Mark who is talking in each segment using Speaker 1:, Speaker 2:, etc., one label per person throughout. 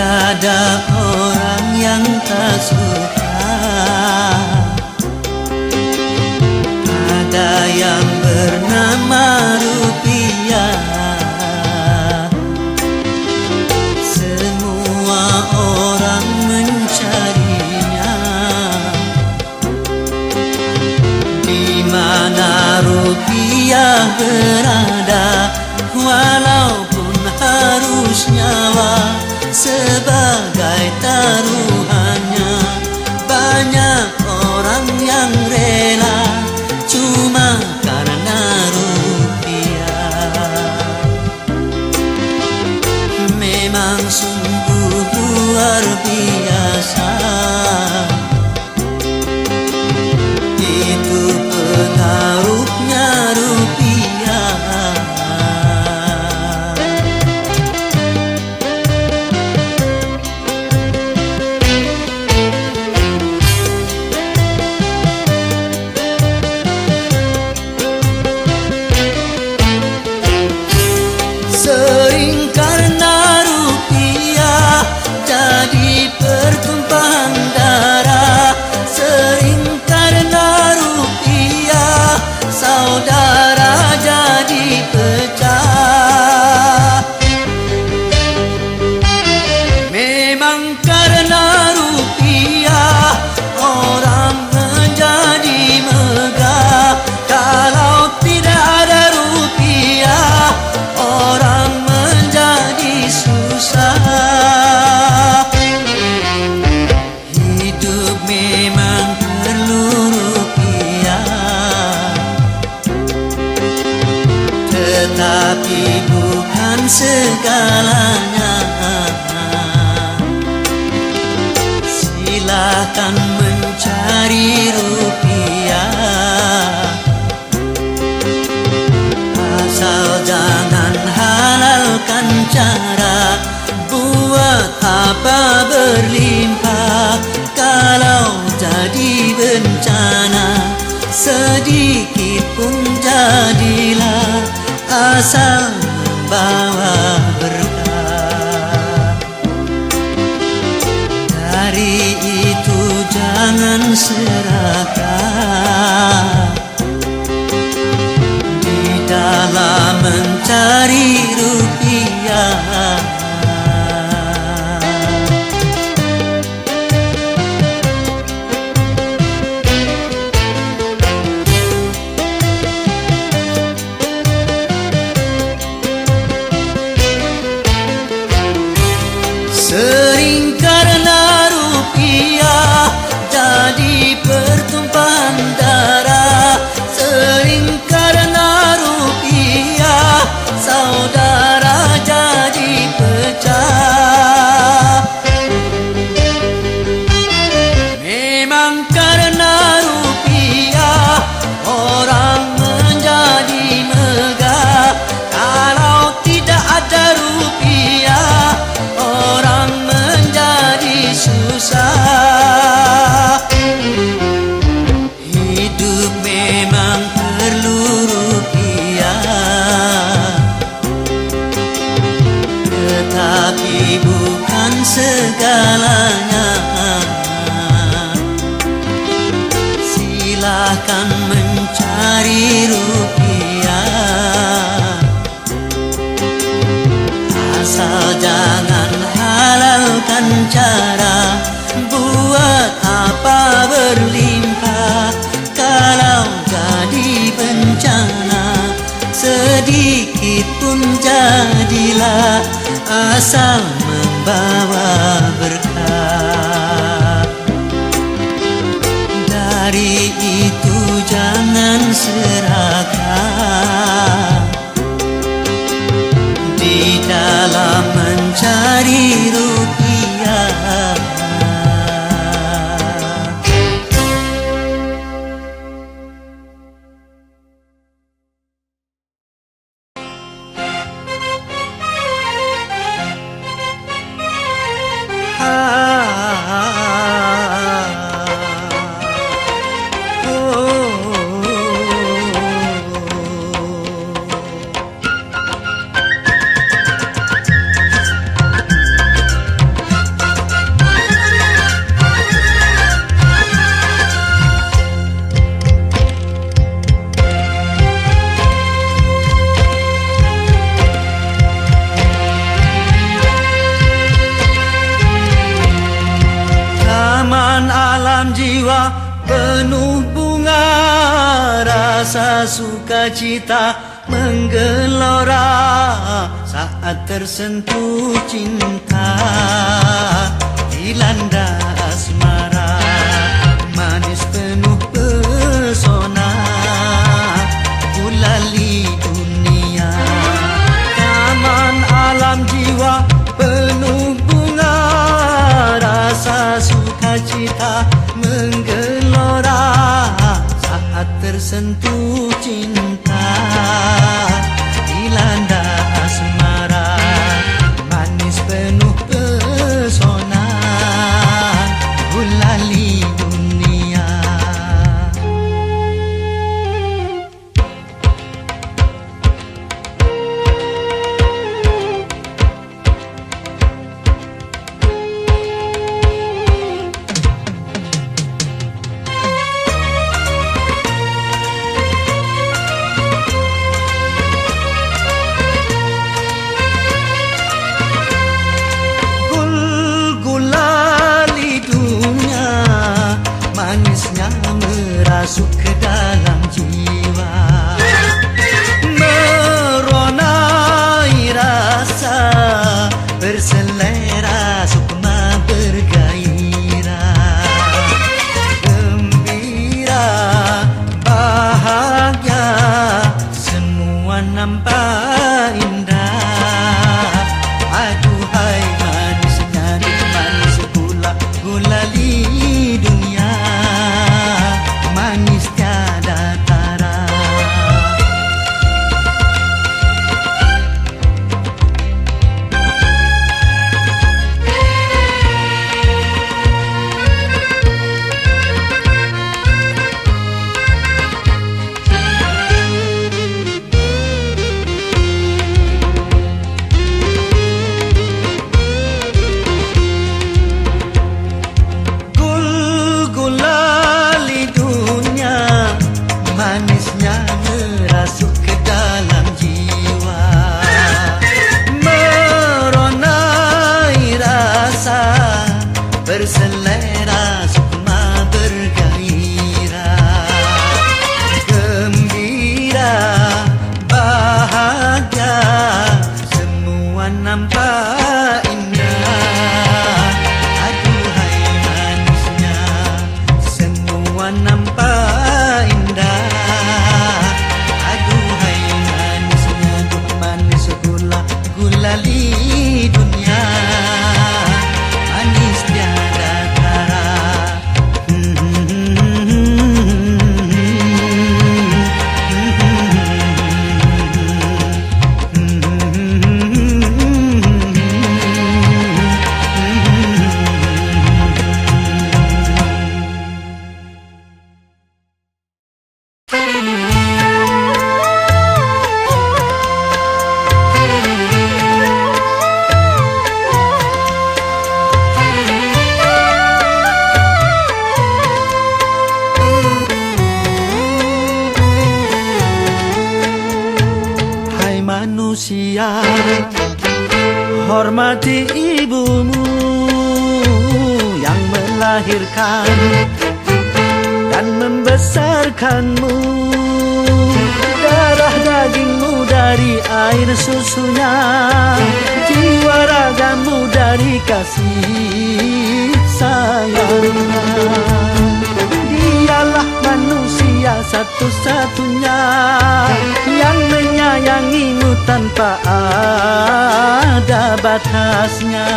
Speaker 1: Tiada orang yang tak suka, ada yang bernama rupiah. Semua orang mencarinya, di mana rupiah berada, walaupun harus nyawa sebagai taruhannya. Banyak orang yang rela cuma karena rupiah. Memang sungguh luar biasa, itu pengaruhnya rupiah. Sering karena rupiah jadi pertumpahan darah. Sering karena rupiah saudara jadi pecah. Memang karena rupiah orang menjadi megah. Kalau tidak ada rupiah orang menjadi susah. Hidup memang perlu rupiah, tetapi bukan segalanya. Silakan mencari rupiah, asal jangan halalkan cara. Buat apa berlimpah kalau jadi bencana? Sedikit pun jadilah, asal membawa berkah. Dari itu jangan serakah dalam mencari rupiah. Sering karena rupiah jadi pertumpahan darah. Sering karena rupiah saudara jadi pecah. Memang karena rupiah orang menjadi megah. Kalau tidak ada rupiah orang menjadi susah. Hidup memang perlu rupiah, tetapi bukan segalanya. Silakan mencari rupiah, asal jangan halalkan cara. Buat apa berlimpah kalau jadi bencana? Sedikit pun jadilah, asal membawa berkah. Dari itu jangan serakah di dalam mencari rupiah. jiwa penuh bunga, rasa sukacita menggelora saat tersentuh cinta, dilanda asmara, manis penuh pesona, gulali dunia. Taman alam jiwa penuh bunga, rasa sukacita menggelora saat tersentuh cinta, dilanda asmara, manis penuh pesona, gulali dunia. Manisnya merasuk ke dalam jiwa, meronai rasa, berselera sukma bergairah, gembira, bahagia, semua nampak indah. Aduhai manisnya manis gula, gulali dunia, manis tiada tara. Manisnya merasuk ke dalam jiwa, meronai rasa, berselera sukma bergairah, gembira, bahagia, semua nampak indah. Aduhai manisnya, semua nampak indah. Aduhai manisnya, manis gula, gulali dunia, manis tiada tara. Manusia, hormati ibumu yang melahirkan dan membesarkanmu. Darah dagingmu dari air susunya, jiwa ragamu dari kasih sayangnya. Dialah manusia satu-satunya yang menyayangimu tanpa ada batasnya.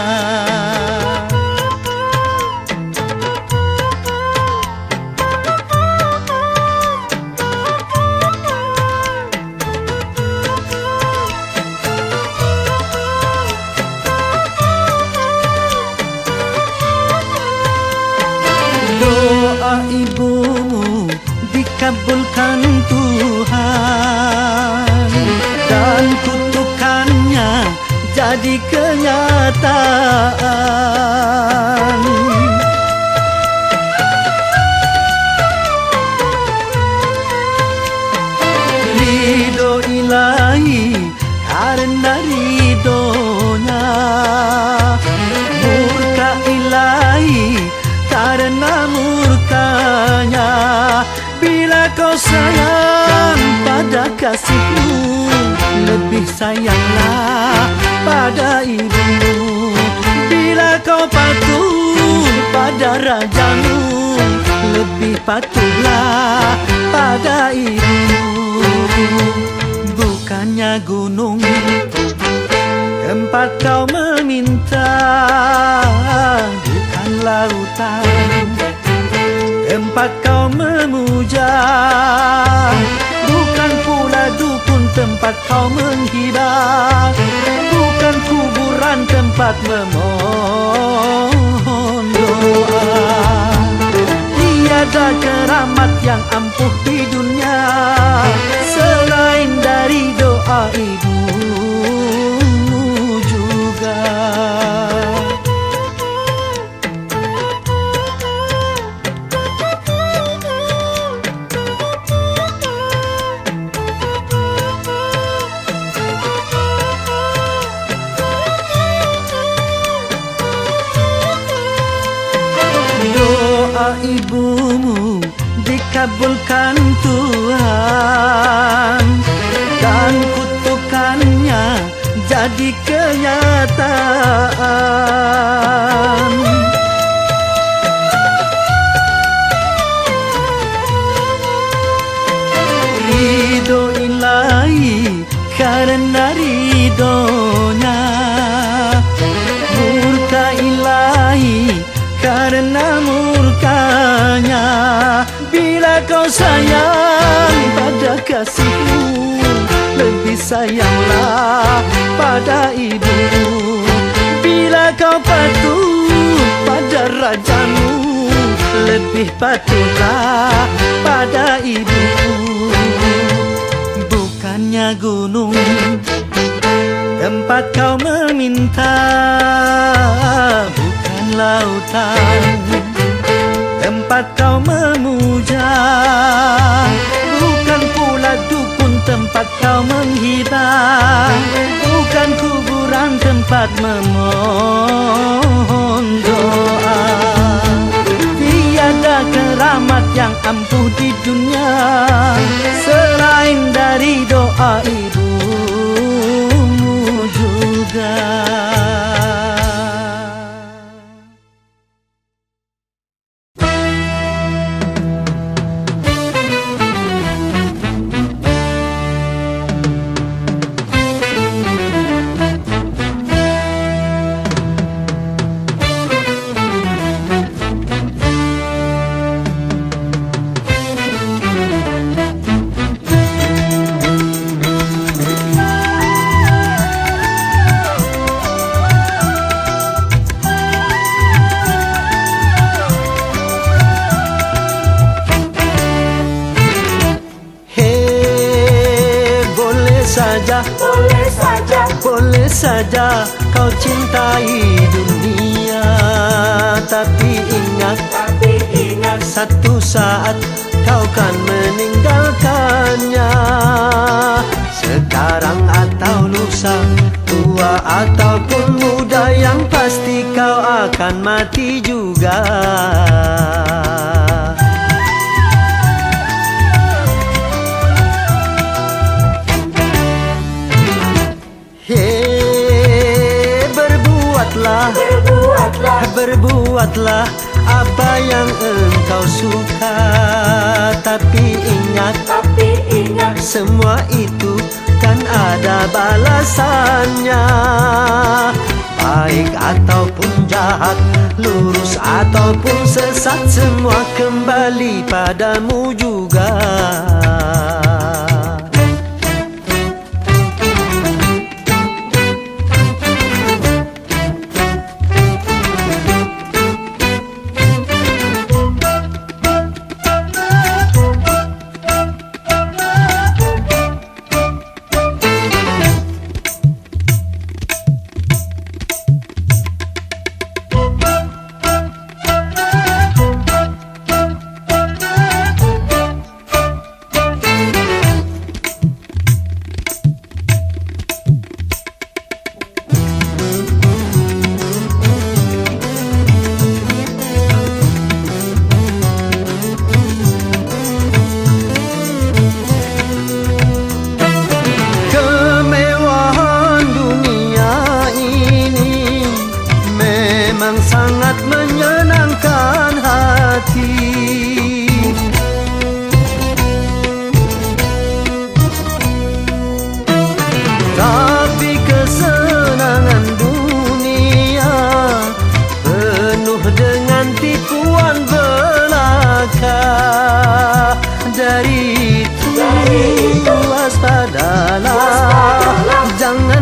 Speaker 1: Doa ibumu dikabulkan Tuhan dan kutukannya jadi kenyataan. Ridho ilahi karena ridhonya, murka ilahi karena murka lebih sayanglah pada ibumu. Bila kau patuh pada rajamu, lebih patuhlah pada ibumu. Bukannya gunung tempat kau meminta, bukan lautan tempat kau memuja, bukan pula dukun tempat kau menghibah, bukan kuburan tempat memohon doa. Tiada keramat yang ampuh di dunia selain dari doa ibumu juga. Doa ibumu dikabulkan Tuhan, dan kutukannya jadi kenyataan. Ridho ilahi karena ridhonya, murka ilahi karena murkanya. Bila kau sayang pada kasihmu, lebih sayanglah pada ibumu. Bila kau patuh pada rajamu, lebih patuhlah pada ibumu. Bukannya gunung tempat kau meminta, bukan lautan tempat kau memuja, bukan pula dukun tempat kau menghibah, bukan kuburan tempat memohon doa. Tiada keramat yang ampuh di dunia selain dari doa ibumu juga. Boleh saja kau cintai dunia, tapi ingat satu saat kau kan meninggalkannya. Sekarang atau lusa, tua ataupun muda, yang pasti kau akan mati juga. Berbuatlah apa yang engkau suka, tapi ingat semua itu kan ada balasannya. Baik ataupun jahat, lurus ataupun sesat, semua kembali padamu juga.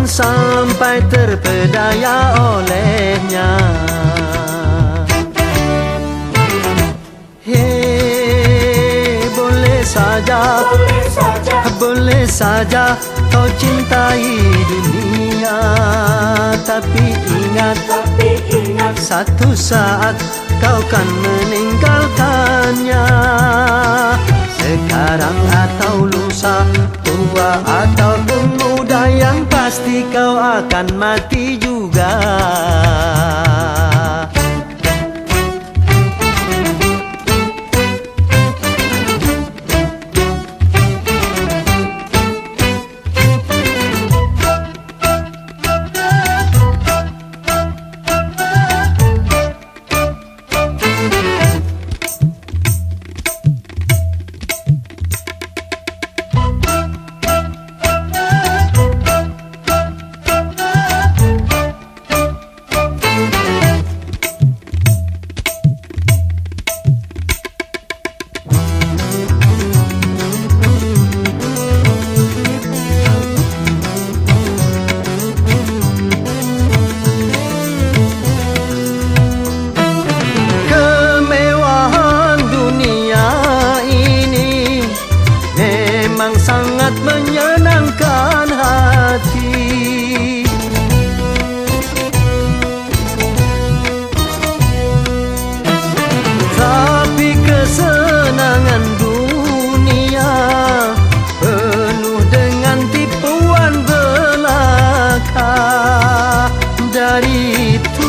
Speaker 1: sampai terpedaya olehnya. Hei, boleh saja kau cintai dunia, tapi ingat satu saat kau kan meninggalkannya. Sekarang atau lusa, tua atau muda, yang pasti kau akan mati juga. Sangat menyenangkan hati, tapi kesenangan dunia penuh dengan tipuan belaka. Dari itu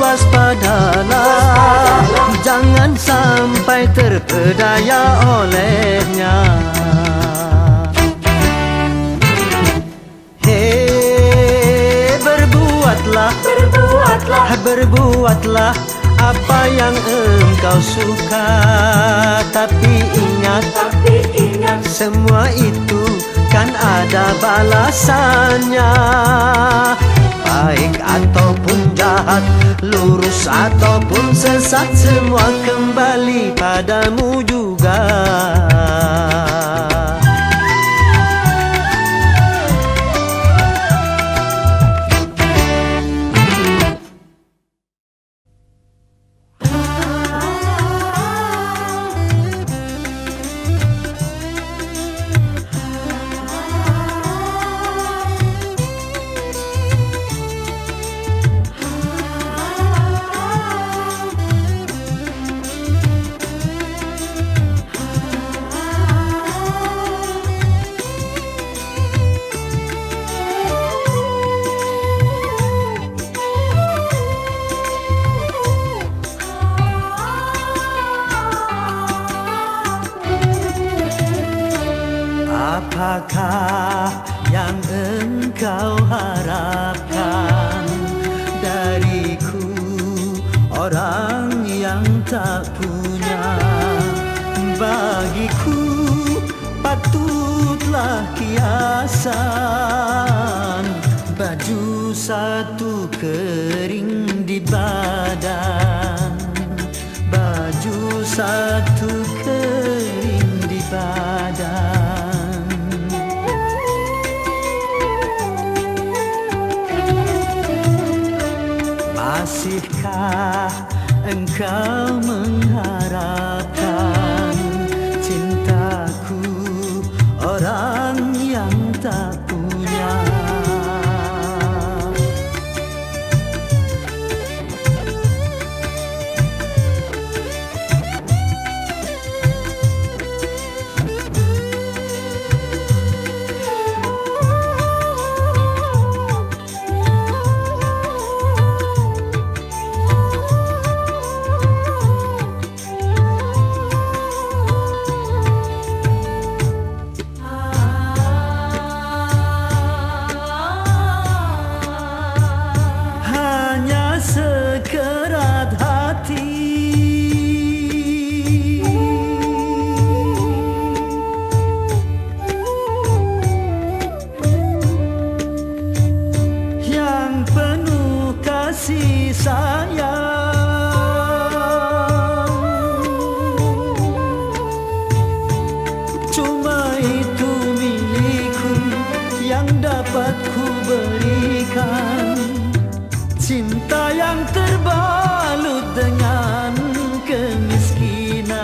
Speaker 1: waspadalah, jangan sampai terpedaya olehnya. Berbuatlah apa yang engkau suka, tapi ingat semua itu kan ada balasannya. Baik ataupun jahat, lurus ataupun sesat, semua kembali padamu juga. Apakah yang engkau harapkan dariku, orang yang tak punya? Bagiku patutlah kiasan, baju satu kering di badan, baju satu kering di badan. Masihkah engkau mengharapkan cintaku, orang yang tak punya? ku berikan, cinta yang terbalut dengan kemiskinan.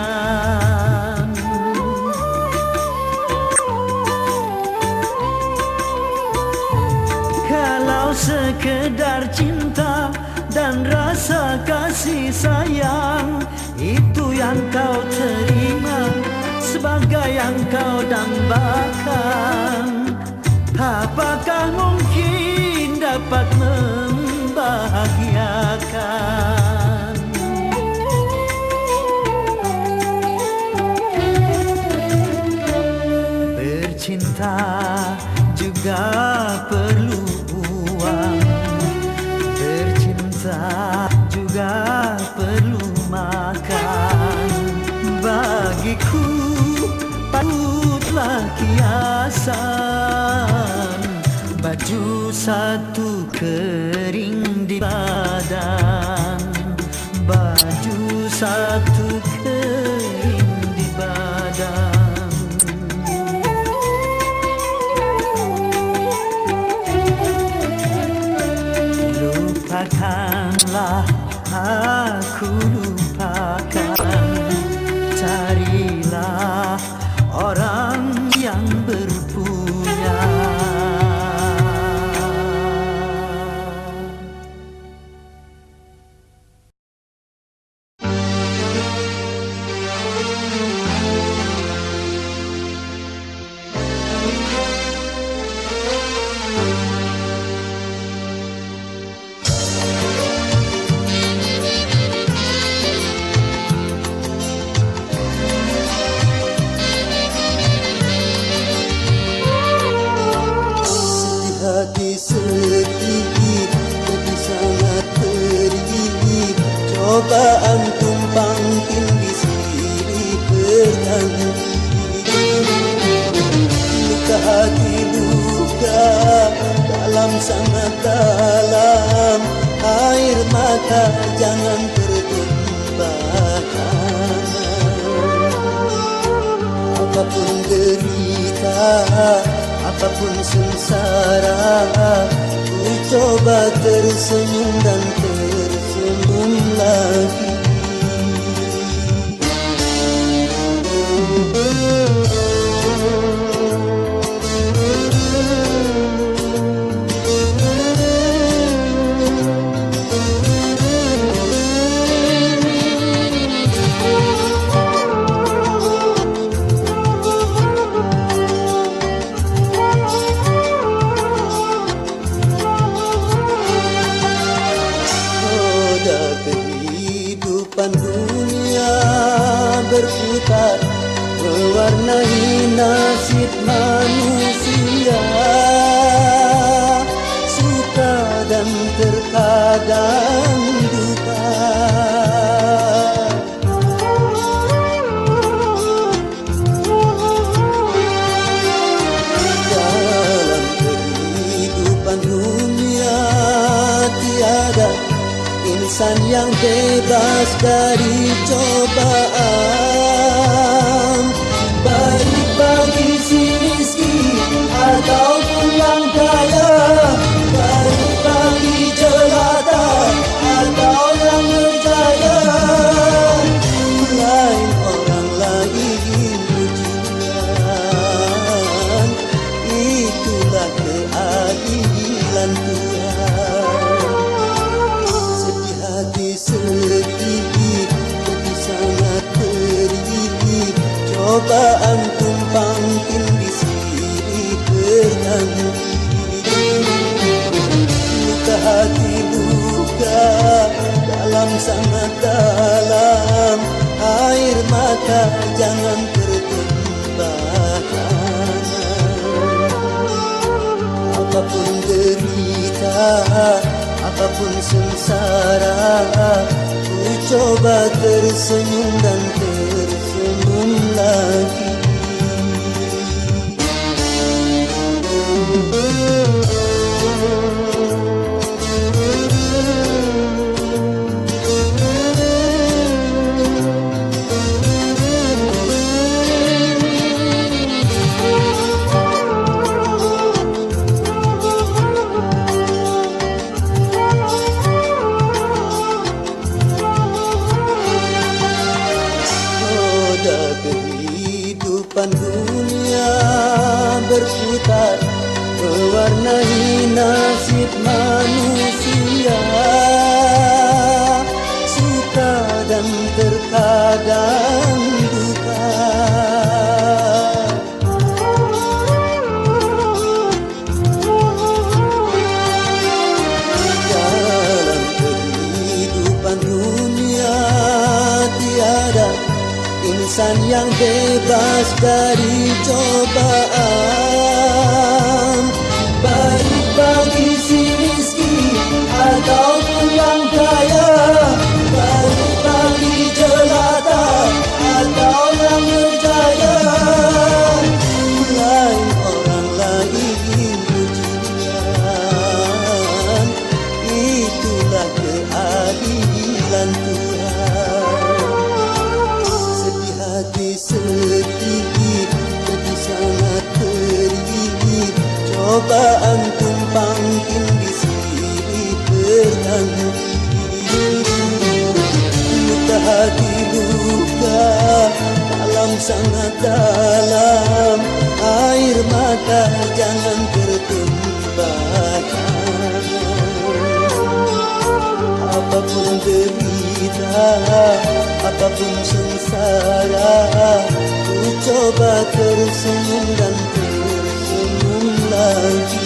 Speaker 1: Kalau sekedar cinta dan rasa kasih sayang, itu yang kau terima sebagai yang kau dambakan, apakah mungkin dapat membahagiakan? Bercinta juga perlu uang, bercinta juga perlu makan. Bagiku patutlah kiasan, baju satu kering di badan, baju satu kering di badan. Lupakanlah aku lupakan, carilah orang yang berpunya.
Speaker 2: Cobaan tumpang tindih silih berganti, luka hati luka dalam sangat dalam, air mata jangan tertumpahkan. Apapun derita, apapun sengsara, ku coba tersenyum dan tersenyum lagi. Dunia berputar mewarnai nasib manusia, suka dan terkadang duka. Dalam kehidupan dunia tiada insan yang bebas dari cobaan, baik bagi si miskin ataupun yang kaya, baik bagi jelata atau yang berjaya. Lain orang lain ujian, itulah keadilan Tuhan. Sedih, jadi sangat perih, cobaan tumpang tindih silih berganti, luka hati luka dalam sangat dalam, air mata jangan tertumpahkan. Apapun derita, apapun sengsara, ku coba tersenyum dan tersenyum lagi. yang bebas dari cobaan. Baik bagi si miskin ataupun yang kaya, baik bagi jelata atau yang berjaya. Lain orang lain ujian, itulah keadilan Tuhan. Sedih hati sedih, jadi sangat perih, cobaan tumpang tindih silih berhenti. Luka hati luka dalam sangat dalam, air mata jangan tertumpahkan. Apapun derita, apapun sengsara, ku coba tersenyum dan tersenyum lagi.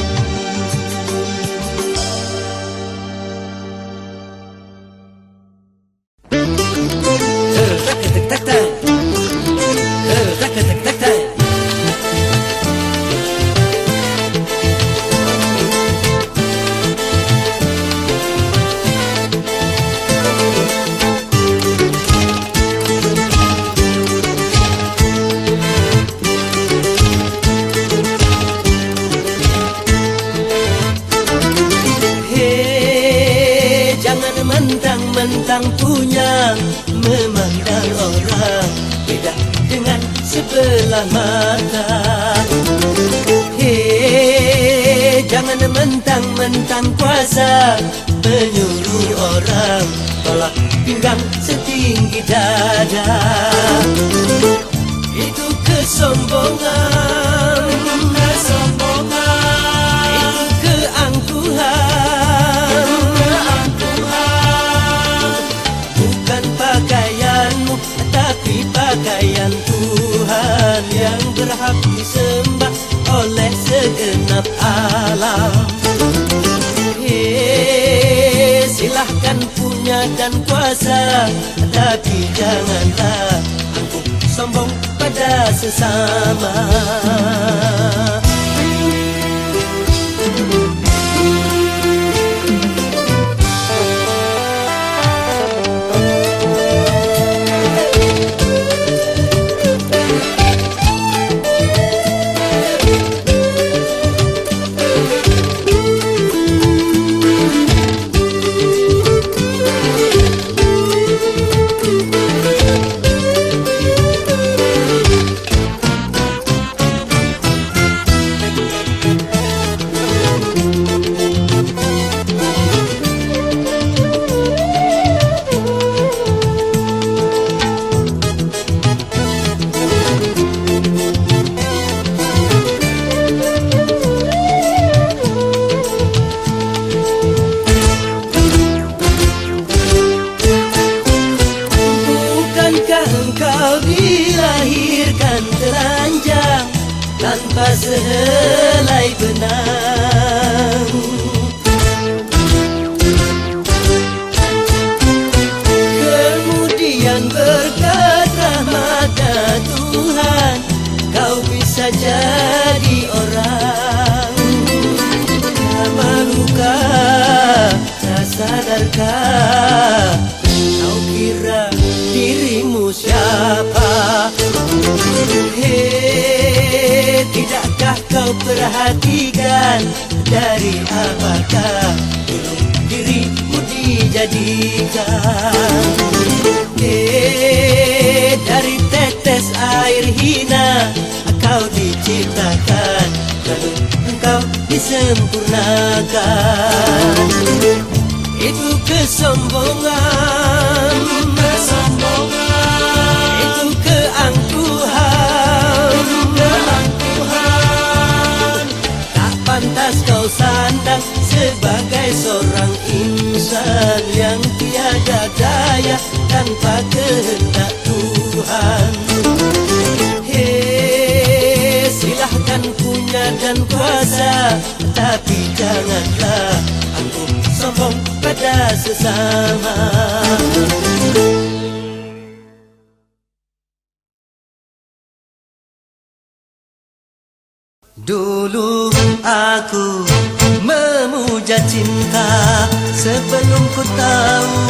Speaker 1: Mentang-mentang punya, memandang orang beda dengan sebelah mata. Hei, jangan mentang-mentang kuasa, menyuruh orang tolak pinggang setinggi dada. Itu kesombongan, itu keangkuhan. Pakaianmu, tapi pakaian Tuhan yang berhak disembah oleh segenap alam. Hei, silahkan punya dan kuasa, tapi janganlah angkuh sombong pada sesama. Tanpa sehelai benang, kemudian berkat rahmat Tuhan, kau bisa jadi orang. Tak malukah, tak sadarkah, kau kira dirimu siapa? Hei, tidakkah kau perhatikan dari apakah dirimu dijadikan? Hei, dari tetes air hina kau diciptakan, lalu engkau disempurnakan. Itu kesombongan, itu keangkuhan. Tak pantas kau sandang sebagai seorang insan yang tiada daya tanpa kehendak Tuhan. Hei, silahkan punya dan kuasa, tapi janganlah angkuh sombong pada sesama. Dulu aku memuja cinta sebelum ku tahu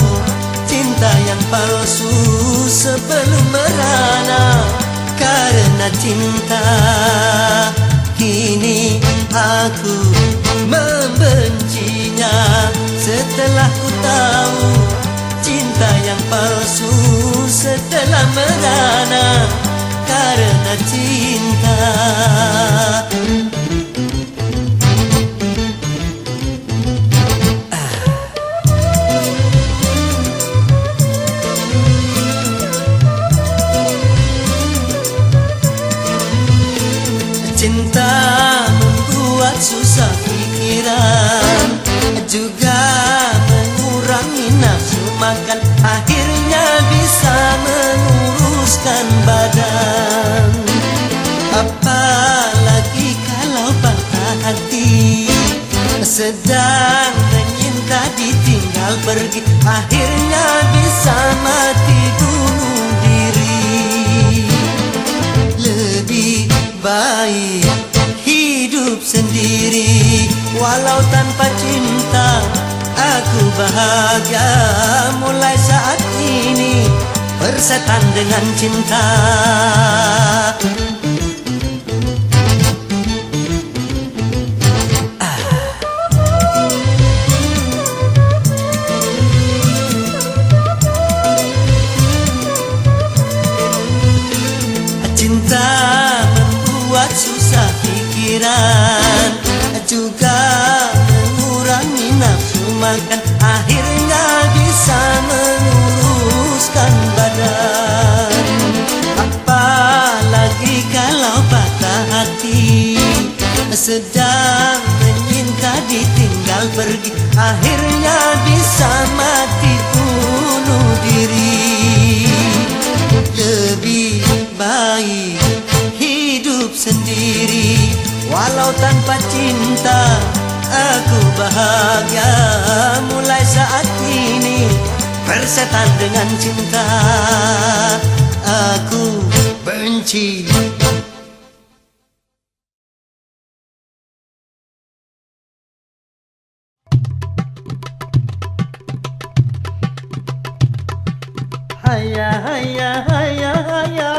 Speaker 1: cinta yang palsu, sebelum merana karena cinta. Kini aku membencinya setelah ku tahu cinta yang palsu, setelah merana karena cinta. Cinta membuat susah pikiran, juga mengurangi nafsu makan, akhirnya bisa menguruskan badan. Apalagi kalau patah hati, sedang menyinta ditinggal pergi, akhirnya bisa mati bunuh diri. Lebih baik hidup sendiri, walau tanpa cinta. Aku bahagia mulai saat ini bersetan dengan cinta. Cinta membuat susah pikiran, juga mengurangi nafsu makan, akhirnya bisa menguruskan badan. Apalagi kalau patah hati, sedang menyinta ditinggal pergi, akhirnya bisa mati bunuh diri. Lebih baik hidup sendiri, walau tanpa cinta. Aku bahagia mulai saat ini bersetan dengan cinta. Aku benci haya haya haya haya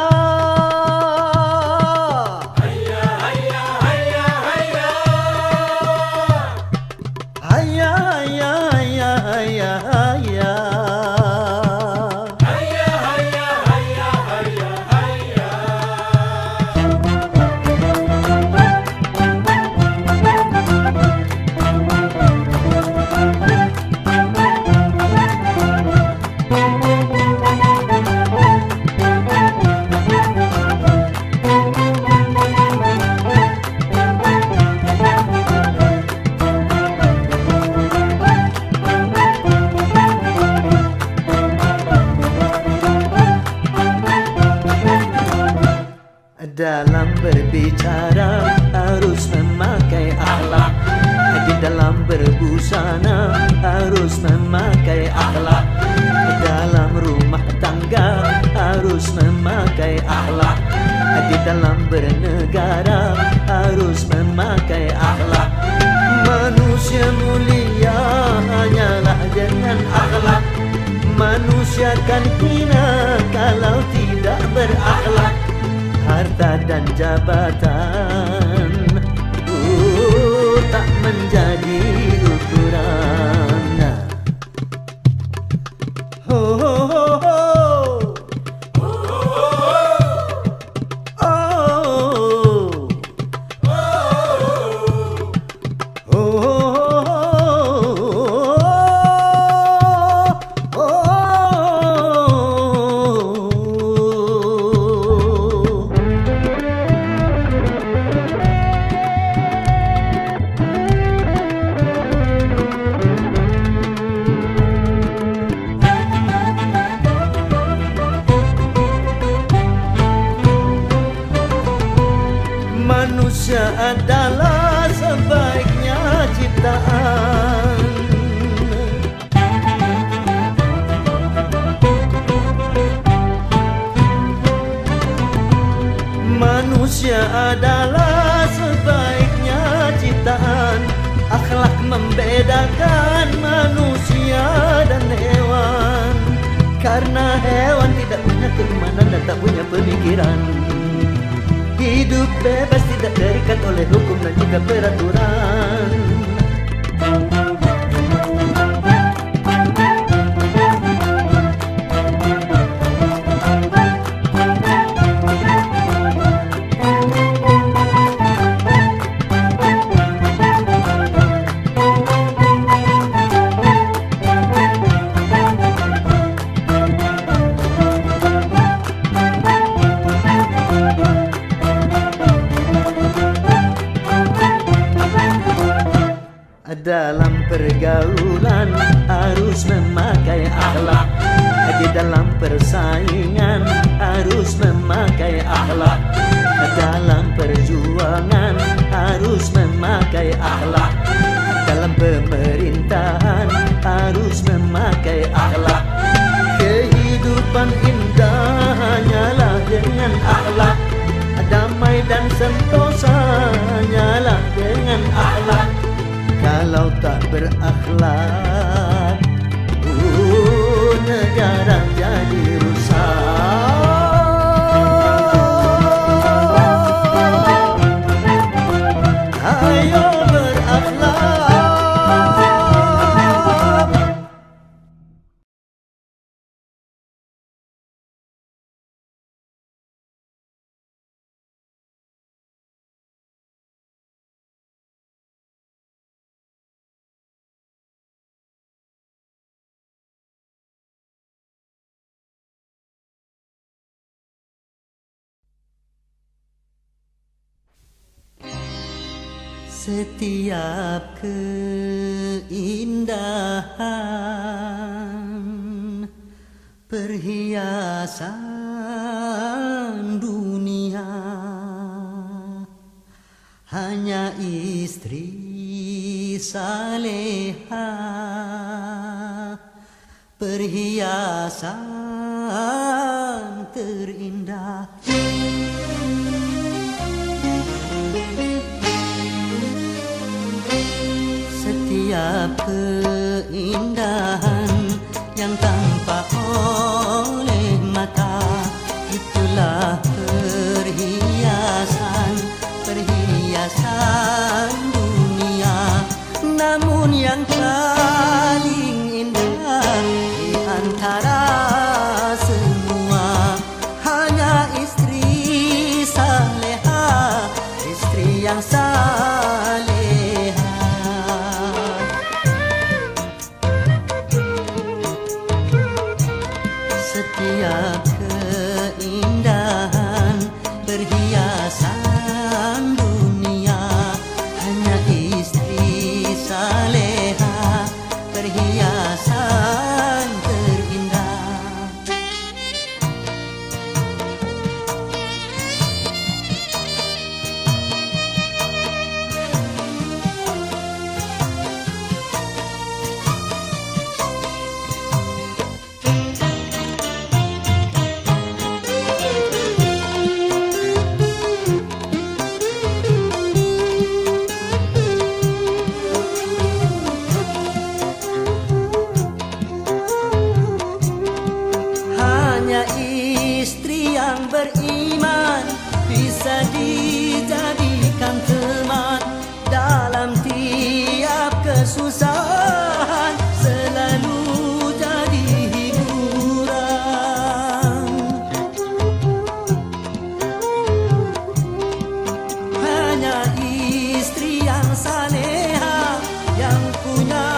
Speaker 1: dalam berbicara harus memakai akhlak, di dalam berbusana harus memakai akhlak, dalam rumah tangga harus memakai akhlak, di dalam bernegara harus memakai akhlak. Manusia mulia hanyalah dengan akhlak, manusia kan hina kalau tidak berakhlak. Harta dan jabatan tak menjadi ukuran. Ho ho ho ho. Manusia adalah sebaiknya ciptaan. Manusia adalah sebaiknya membedakan manusia dan hewan. Karena hewan tidak punya keimanan dan tak punya pemikiran. Hidup bebas tidak terikat oleh hukum dan juga peraturan. Dalam pergaulan harus memakai akhlak. Di dalam persaingan harus memakai akhlak. Dalam perjuangan harus memakai akhlak. Dalam pemerintahan harus memakai akhlak. Kehidupan indah hanyalah dengan akhlak. Damai dan sentosa hanyalah dengan akhlak. Kalau tak berakhlak, negara jadi rusak. Ayo berakhlak. Setiap keindahan perhiasan dunia hanya istri saleha, perhiasan terindah. Setiap keindahan yang tampak oleh mata, itulah perhiasan, perhiasan dunia. Namun yang paling indah di antara semua hanya istri saleha, istri yang saleha. Setiap keindahan perhiasan dunia hanya istri saleha, perhiasan terindah. Istri yang beriman bisa dijadikan teman dalam tiap kesusahan, selalu jadi hiburan. Hanya istri yang saleha yang punya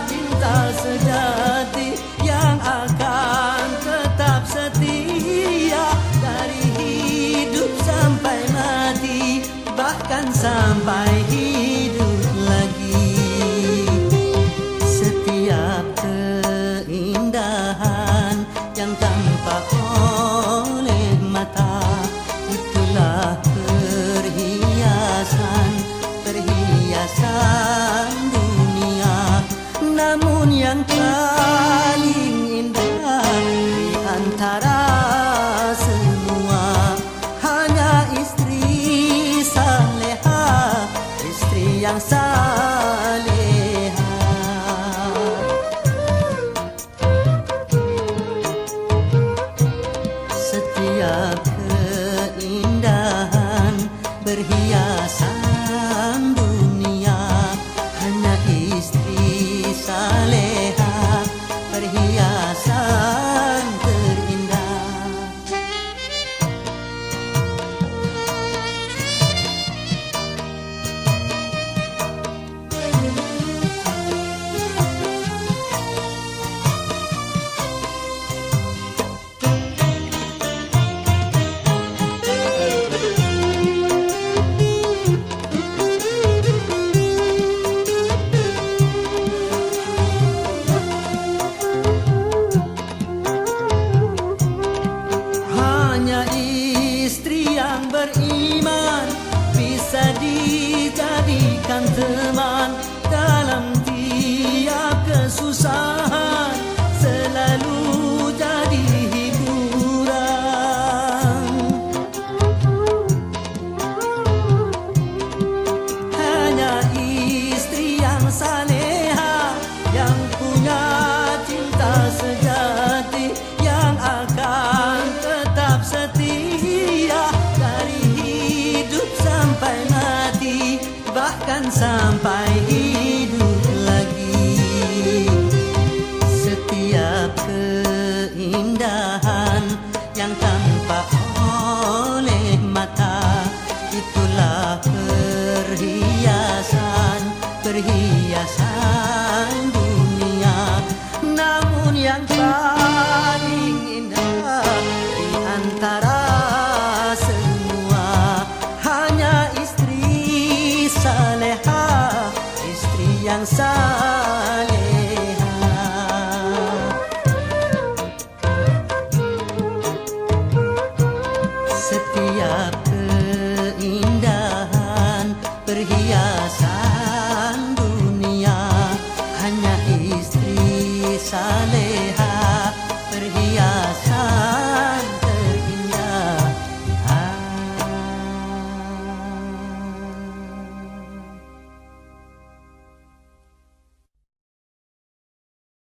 Speaker 1: cinta sejati, yang akan tetap setia dari hidup sampai mati, bahkan sampai hidup lagi. Setiap keindahan yang tampak oleh mata, itulah perhiasan, perhiasan dunia. Namun yang paling indah di antara semua hanya istri saleha, istri yang saleha. saleha, perhiasan terindah. Hanya istri yang beriman bisa dijadikan teman dalam tiap kesusahan, selalu jadi hiburan. Hanya istri yang saleha, yang punya cinta sejati, yang akan tetap setia dari hidup sampai mati, bahkan sampai hidup lagi. Setiap keindahan yang tampak oleh mata, itulah perhiasan dunia. Namun yang paling indah di antara semua hanya istri saleha, istri yang saleha. Setiap keindahan perhiasan dunia hanya istri saleha.